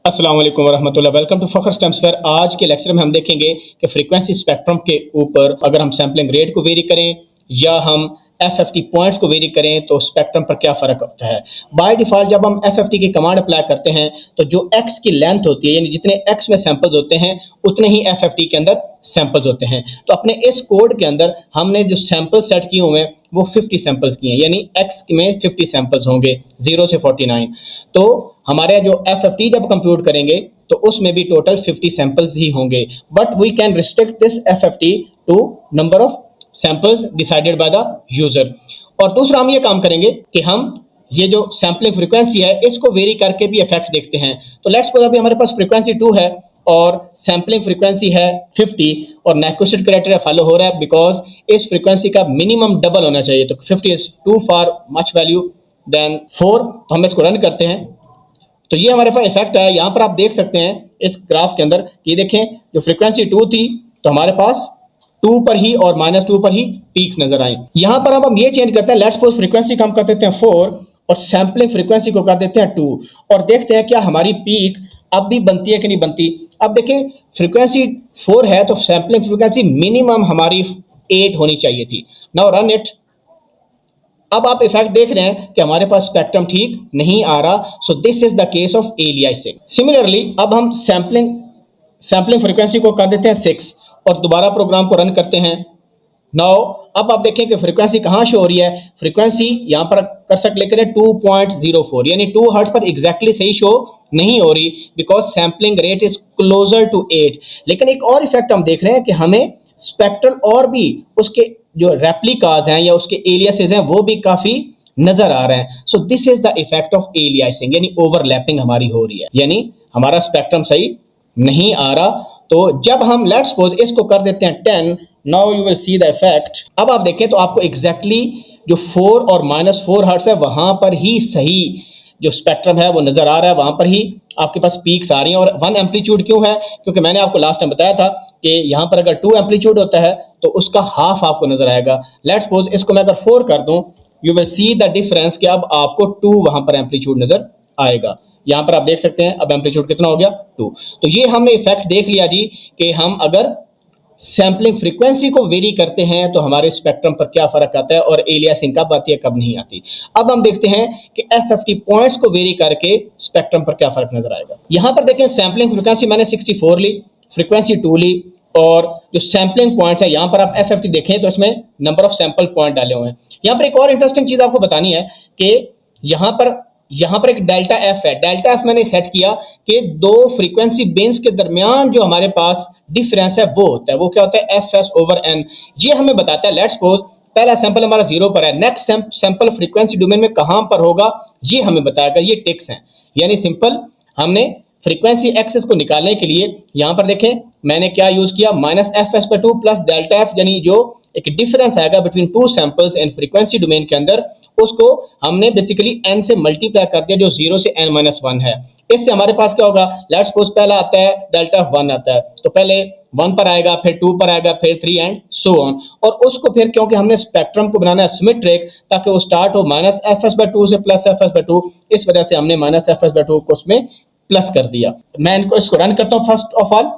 अस्सलाम वालेकुम वरहमतुल्लाह। Welcome to Fakhar stems fair. आज के लेक्चर में हम देखेंगे कि फ्रीक्वेंसी स्पेक्ट्रम के ऊपर अगर हम सैम्पलिंग रेट को वेरी करें या हम एफएफटी पॉइंट्स को वेरी करें तो स्पेक्ट्रम पर क्या फ़र्क होता है। बाय डिफ़ॉल्ट जब हम एफएफटी की कमांड अप्लाई करते हैं तो जो एक्स की लेंथ होती है, यानी जितने एक्स में सैंपल्स होते हैं उतने ही एफएफटी के अंदर सैंपल्स होते हैं। तो अपने इस कोड के अंदर हमने जो सैंपल सेट किए हुए हैं वो 50 सैंपल्स किए हैं, यानी एक्स में 50 सैंपल्स होंगे 0 से 49। तो हमारे जो एफएफटी जब कंप्यूट करेंगे तो उसमें भी टोटल 50 सैंपल्स ही होंगे, but we can restrict this FFT to number of samples decided by the user. और दूसरा हम ये काम करेंगे कि हम ये जो सैम्पलिंग फ्रीक्वेंसी है इसको वेरी करके भी इफेक्ट देखते हैं। तो लेट्स सपोज अभी हमारे पास फ्रीक्वेंसी 2 है और सैम्पलिंग फ्रीक्वेंसी है 50 और नेक्वेस्ट क्राइटेरिया फॉलो हो रहा है बिकॉज इस फ्रीक्वेंसी का मिनिमम डबल होना चाहिए। तो 50 is too far much value than 4। तो हम इसको रन करते हैं तो ये हमारे पास इफेक्ट है। यहाँ पर आप देख सकते हैं इस ग्राफ के अंदर, ये देखें जो फ्रीक्वेंसी 2 थी तो हमारे पास 2 पर ही और -2 पर ही पीक्स नजर आए। यहाँ पर अब हम ये चेंज करते हैं, लेट्स सपोज फ्रीक्वेंसी को हम कर देते हैं 4 और सैम्पलिंग फ्रीक्वेंसी को कर देते हैं 2 और देखते हैं क्या हमारी पीक अब भी बनती है कि नहीं बनती। अब देखें फ्रीक्वेंसी 4 है तो सैम्पलिंग फ्रीक्वेंसी मिनिमम हमारी 8 होनी चाहिए थी। Now run it. अब आप इफेक्ट देख रहे हैं कि हमारे पास स्पेक्ट्रम ठीक नहीं आ रहा। So this is the case of aliasing. Similarly अब हम सैम्पलिंग फ्रीक्वेंसी को कर देते हैं 6 और दोबारा प्रोग्राम को रन करते हैं। नाउ अब आप देखें कि फ्रीक्वेंसी कहाँ शो हो रही है। फ्रीक्वेंसी यहाँ पर कर्सर क्लिक करें 2.04 यानी 2 हर्ट्ज पर एग्जैक्टली सही शो नहीं हो रही because sampling rate is closer to 8। लेकिन एक और इफेक्ट हम देख रहे हैं कि हमें स्पेक्ट्रल और भी उसके जो रेप्लिकाज हैं या उसके एलियासेस हैं वो भी काफी नजर आ रहे हैं। So this is the effect of aliasing, यानी ओवरलैपिंग हमारी हो रही है, यानी हमारा स्पेक्ट्रम सही नहीं आ रहा। तो जब हम लेट्स सपोज इसको कर देते हैं 10, now you will see the effect. अब आप देखें तो आपको एग्जैक्टली जो 4 और -4 हर्ट्ज है वहां पर ही सही जो स्पेक्ट्रम है वो नजर आ रहा है, वहां पर ही आपके पास पीक्स आ रही हैं। और 1 एम्पलीट्यूड क्यों है, क्योंकि मैंने आपको लास्ट टाइम बताया था कि यहाँ पर अगर 2 एम्पलीट्यूड होता है तो उसका हाफ आपको नजर आएगा। लेट्स सपोज इसको मैं अगर 4 कर दूं, you will see the difference कि अब आपको 2 वहां पर एम्पलीट्यूड नजर आएगा। यहाँ पर आप देख सकते हैं अब एम्पलीट्यूड कितना हो गया 2। तो ये हमने इफेक्ट देख लिया जी कि हम अगर सैम्पलिंग फ्रीक्वेंसी को वेरी करते हैं तो हमारे स्पेक्ट्रम पर क्या फर्क आता है और एलियासिंग कब आती है कब नहीं आती। अब हम देखते हैं कि एफएफटी पॉइंट्स को वेरी करके स्पेक्ट्रम पर क्या फर्क नजर आएगा। यहां पर देखें सैम्पलिंग फ्रीक्वेंसी मैंने 64 ली, फ्रीक्वेंसी 2 ली और जो सैम्पलिंग पॉइंट्स है यहाँ पर आप एफएफटी देखें तो इसमें नंबर ऑफ सैंपल पॉइंट डाले हुए हैं। यहाँ पर एक और इंटरेस्टिंग चीज आपको बतानी है कि यहाँ पर एक डेल्टा एफ है। डेल्टा एफ मैंने सेट किया कि दो फ्रीक्वेंसी बेंस के दरमियान जो हमारे पास डिफरेंस है वो होता है, वो क्या होता है एफ एस ओवर एन। ये हमें बताता है लेट्स सपोज पहला सैंपल हमारा 0 पर है, नेक्स्ट सैंपल फ्रीक्वेंसी डोमेन में कहां पर होगा ये हमें बताएगा। ये टिक्स हैं, यानी सिंपल हमने फ्रीक्वेंसी एक्सेस को निकालने के लिए यहां पर देखें मैंने क्या यूज किया -fs/2 प्लस डेल्टा एफ, यानी जो एक डिफरेंस आएगा between 2 samples in frequency domain के अंदर उसको हमने बेसिकली n से मल्टीप्लाई कर दिया जो 0 से n-1 है। इससे हमारे पास क्या होगा, लेट्स सपोज पहला आता है डेल्टा एफ 1 आता है तो पहले 1 पर आएगा, फिर 2 पर आएगा, फिर 3 एंड सो ऑन। और उसको फिर क्योंकि हमने स्पेक्ट्रम को बनाना है सिमेट्रिक ताकि वो स्टार्ट हो -fs/2 से +fs/2, इस वजह से हमने -fs/2 को उसमें प्लस कर दिया। मैं इसको रन करता हूं। फर्स्ट ऑफ ऑल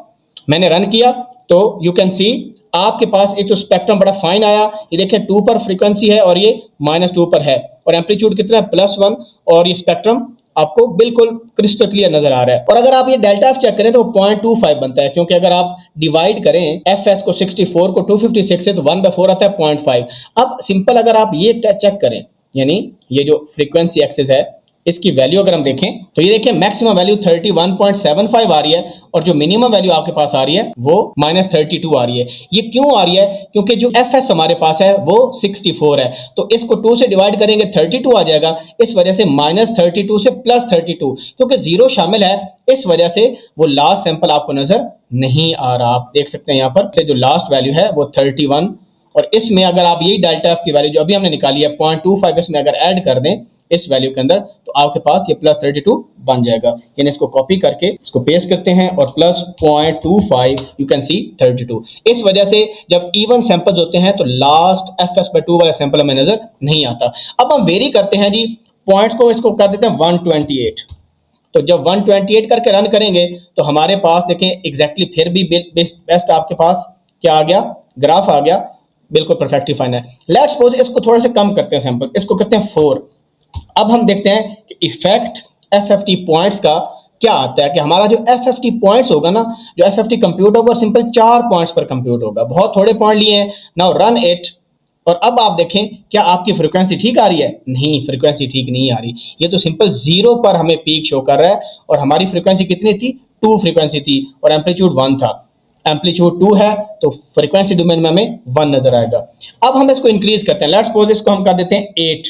मैंने रन किया तो यू कैन सी आपके पास एक जो स्पेक्ट्रम बड़ा फाइन आया। ये देखें 2 पर फ्रीक्वेंसी है और ये -2 पर है और एम्पलीट्यूड कितना है +1 और ये स्पेक्ट्रम आपको बिल्कुल क्रिस्टल क्लियर नजर आ रहा है। और अगर आप ये डेल्टा एफ चेक करें तो 0.25 बनता है, क्योंकि अगर आप डिवाइड करें एफ एस को 64 को 256 से तो 1/4 आता है 0.5। अब सिंपल अगर आप ये चेक करें, यानी ये जो फ्रीक्वेंसी एक्सेस है इसकी वैल्यू अगर हम देखें तो ये देखिए मैक्सिमम वैल्यू 31.75 आ रही है और जो मिनिमम वैल्यू आपके पास आ रही है वो -32 आ रही है। ये क्यों आ रही है, क्योंकि जो fs हमारे पास है वो 64 है तो इसको 2 से डिवाइड करेंगे 32 आ जाएगा। इस वजह से -32 से +32, क्योंकि 0 शामिल है इस वजह से वो लास्ट सैंपल आपको नजर नहीं आ रहा। आप देख सकते हैं यहाँ पर से जो लास्ट वैल्यू है वो 31 और इसमें अगर आप यही डेल्टा एफ की वैल्यू जो अभी हमने निकाली है 0.25 इसमें अगर ऐड कर दें इस वैल्यू के अंदर तो आपके पास ये +32 बन जाएगा। यानी इसको कॉपी करके इसको पेस्ट करते हैं और +0.25 यू कैन सी 32। इस वजह से जब इवन सैंपल्स होते हैं तो लास्ट fs/2 वाला सैंपल हमें नजर नहीं आता। अब हम वेरी करते हैं जी पॉइंट्स को, इसको कर देते हैं 128 तो जब 128 करके रन करेंगे तो हमारे पास देखें एग्जैक्टली फिर भी बेस्ट आपके पास क्या आ गया, ग्राफ आ गया, बिल्कुल परफेक्टली फाइन है। लेट्स सपोज इसको थोड़ा सा कम करते हैं सैंपल, इसको करते हैं 4। अब हम देखते हैं कि इफेक्ट एफएफटी पॉइंट्स का क्या आता है, कि हमारा जो एफएफटी पॉइंट्स होगा ना, जो एफएफटी कंप्यूट होगा सिंपल 4 पॉइंट्स पर कंप्यूट होगा। बहुत थोड़े पॉइंट लिए हैं। नाउ रन इट, और अब आप देखें क्या आपकी फ्रीक्वेंसी ठीक आ रही है? नहीं, फ्रीक्वेंसी ठीक नहीं आ रही। ये तो सिंपल 0 पर हमें पीक शो कर रहा है, और हमारी फ्रीक्वेंसी कितनी थी? 2 फ्रीक्वेंसी थी, और एम्पलीट्यूड 1 था। एम्पलीट्यूड 2 है तो फ्रीक्वेंसी डोमेन में हमें 1 नजर आएगा। अब हम इसको इंक्रीज करते हैं। लेट्स सपोज इसको हम कर देते हैं 8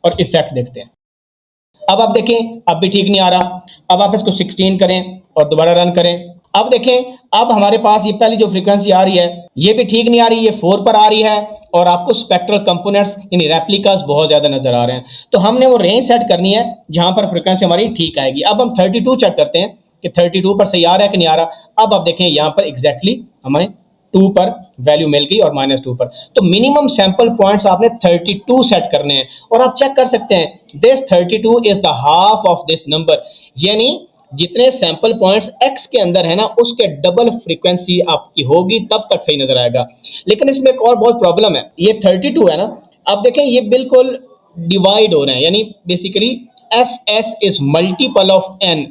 और इफेक्ट देखते हैं। अब आप देखें अब भी ठीक नहीं आ रहा। अब आप इसको 16 करें और दोबारा रन करें। अब देखें अब हमारे पास ये पहली जो फ्रीक्वेंसी आ रही है ये भी ठीक नहीं आ रही, ये 4 पर आ रही है, और आपको स्पेक्ट्रल कंपोनेंट्स यानी रेप्लिकास बहुत ज्यादा नजर आ रहे हैं। तो हमने वो रेंज सेट करनी है जहां पर फ्रीक्वेंसी हमारी ठीक आएगी। अब हम 32 चेक करते हैं कि 32 पर सही आ रहा है कि नहीं आ रहा। अब आप देखें यहाँ पर एग्जैक्टली हमें 2 पर वैल्यू मिल गई और -2 पर। तो मिनिमम सैंपल पॉइंट्स आपने 32 सेट करने हैं, और आप चेक कर सकते हैं this 32 is the half of this number, यानी जितने सैंपल पॉइंट्स x के अंदर है ना उसके डबल फ्रीक्वेंसी आपकी होगी, तब तक सही नजर आएगा। लेकिन इसमें एक और बहुत प्रॉब्लम है, ये 32 है ना, अब देखें ये बिल्कुल डिवाइड हो रहे हैं, यानी basically fs is multiple of n,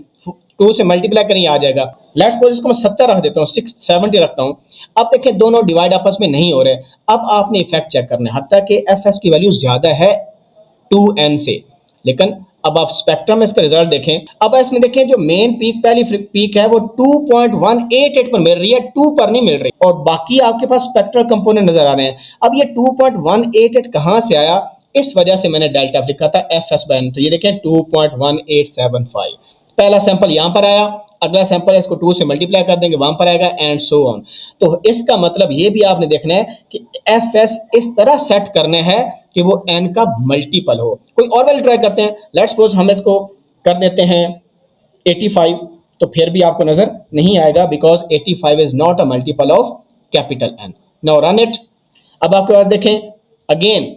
2 से मल्टीप्लाई करें आ जाएगा। लेट्स सपोज इसको मैं 70 रख देता हूँ, 670 रखता हूँ। अब देखें दोनों डिवाइड आपस में नहीं हो रहे। अब आपने इफेक्ट चेक करना है, हत्ता कि fs की वैल्यू ज्यादा है 2n से, लेकिन अब आप स्पेक्ट्रम में इसका रिजल्ट देखें। अब इसमें देखें जो मेन पीक पहली पीक है वो 2.188 पर मिल रही है, 2 पर नहीं मिल रही, और बाकी आपके पास स्पेक्ट्रल कंपोनेंट नजर आ रहे हैं। अब ये 2.188 कहां से आया? इस वजह से मैंने डेल्टा लिखा था fs/n। तो ये देखें 2.1875, पहला सैंपल यहां पर आया, अगला सैंपल इसको 2 से मल्टीप्लाई कर देंगे वहां पर आएगा, एंड सो ऑन। तो इसका मतलब ये भी आपने देखना है कि fs इस तरह सेट करने हैं कि वो n का मल्टीपल हो। कोई और वैल्यू ट्राई करते हैं। लेट्स सपोज हम इसको कर देते हैं 85, तो फिर भी आपको नजर नहीं आएगा, because 85 is not a multiple of capital N। Now run it. अब आपके पास देखें अगेन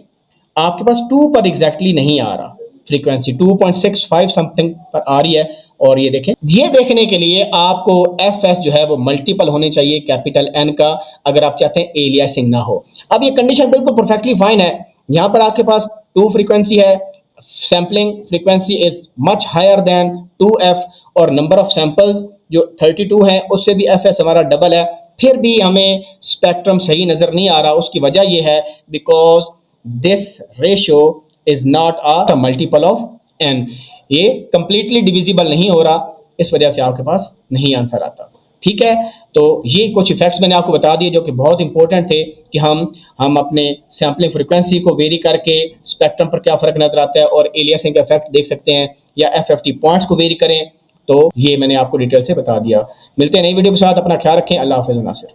आपके पास 2 पर एग्जैक्टली नहीं आ रहा, फ्रीक्वेंसी 2.65 समथिंग पर आ रही है, और ये देखें, ये देखने के लिए आपको fs जो है वो मल्टीपल होने चाहिए कैपिटल N का, अगर आप चाहते हैं एलियासिंग ना हो। अब ये कंडीशन बिल्कुल परफेक्टली फाइन है। यहाँ पर आपके पास 2 फ्रीक्वेंसी है, sampling frequency is much higher than 2f, और नंबर ऑफ सैंपल्स जो 32 है उससे भी fs हमारा डबल है, फिर भी हमें स्पेक्ट्रम सही नजर नहीं आ रहा। उसकी वजह यह है because this ratio is not a multiple of n, ये कंप्लीटली डिविजिबल नहीं हो रहा, इस वजह से आपके पास नहीं आंसर आता। ठीक है, तो ये कुछ इफेक्ट्स मैंने आपको बता दिए जो कि बहुत इंपॉर्टेंट थे कि हम अपने सैम्पलिंग फ्रीक्वेंसी को वेरी करके स्पेक्ट्रम पर क्या फ़र्क नजर आता है और एलियासिंग का इफेक्ट देख सकते हैं, या एफएफटी पॉइंट्स को वेरी करें। तो ये मैंने आपको डिटेल से बता दिया। मिलते हैं नई वीडियो के साथ, अपना ख्याल रखें। अल्लाह हाफ़िज़ नासिर।